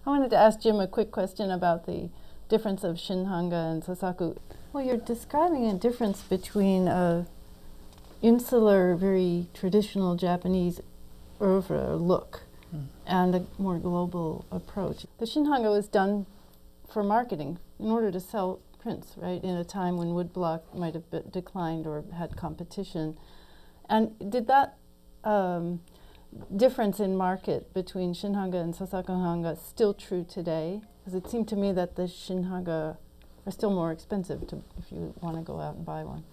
I wanted to ask Jim a quick question about the difference of Shin-Hanga and Sōsaku. Well, you're describing a difference between a insular, very traditional Japanese oeuvre look and a more global approach. The Shin-Hanga was done for marketing in order to sell prints, right, in a time when woodblock might have declined or had competition. And did that difference in market between Shin-Hanga and Sōsaku-Hanga still true today? Because it seemed to me that the Shin-Hanga are still more expensive if you want to go out and buy one.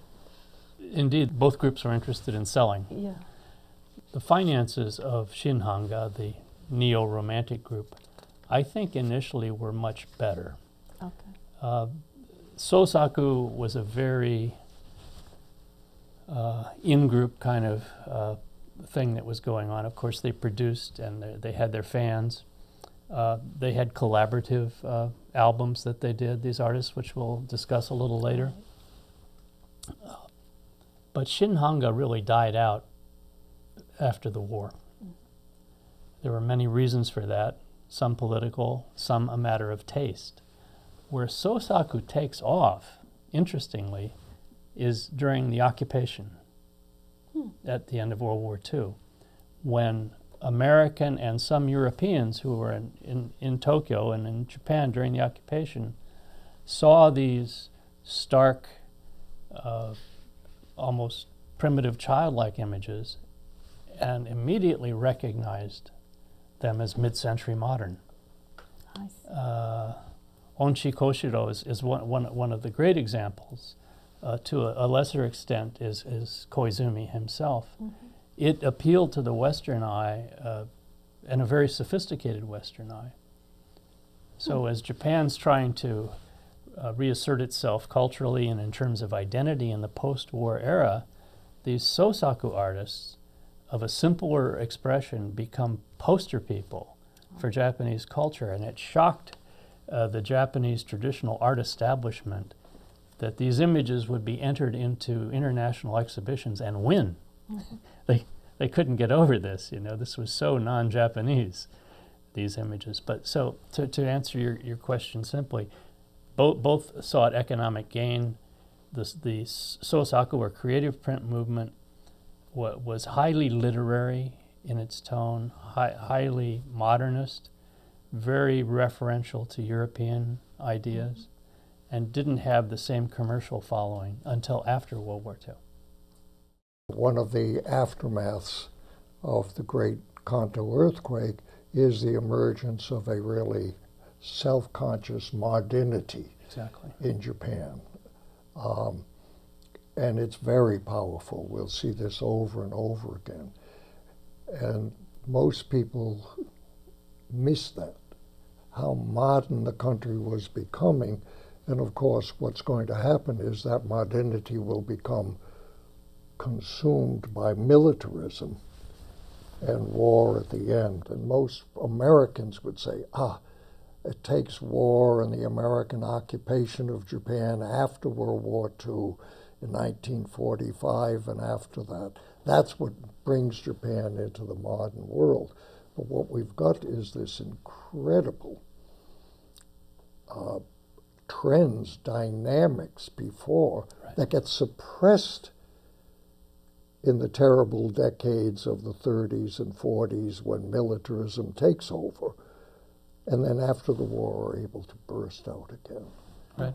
Indeed, both groups are interested in selling. Yeah. The finances of Shin-Hanga, the neo-romantic group, I think initially were much better. Okay. Sōsaku was a very in-group kind of thing that was going on. Of course, they produced and they had their fans. They had collaborative albums that they did, these artists, which we'll discuss a little later. But Shin-Hanga really died out after the war. There were many reasons for that, some political, some a matter of taste. Where Sōsaku takes off, interestingly, is during the occupation at the end of World War II, when American and some Europeans who were in Tokyo and in Japan during the occupation saw these stark, almost primitive childlike images and immediately recognized them as mid-century modern. Onshi Koshiro is one of the great examples. To a lesser extent is Koizumi himself. It appealed to the Western eye, and a very sophisticated Western eye. So as Japan's trying to reassert itself culturally and in terms of identity in the post-war era, these Sōsaku artists of a simpler expression become poster people for Japanese culture, and it shocked the Japanese traditional art establishment that these images would be entered into international exhibitions and win. They couldn't get over this, you know, this was so non-Japanese, these images. But so to answer your question simply, both sought economic gain. The Sōsaku, or creative print movement, was highly literary in its tone, highly modernist, very referential to European ideas, and didn't have the same commercial following until after World War II. One of the aftermaths of the great Kanto earthquake is the emergence of a really self-conscious modernity in Japan. And it's very powerful. We'll see this over and over again. And most people miss that, how modern the country was becoming. And of course, what's going to happen is that modernity will become consumed by militarism and war at the end. And most Americans would say, it takes war and the American occupation of Japan after World War II in 1945 and after that. That's what brings Japan into the modern world. But what we've got is this incredible trends, dynamics before that get suppressed in the terrible decades of the 30s and 40s when militarism takes over, and then after the war are able to burst out again. Right.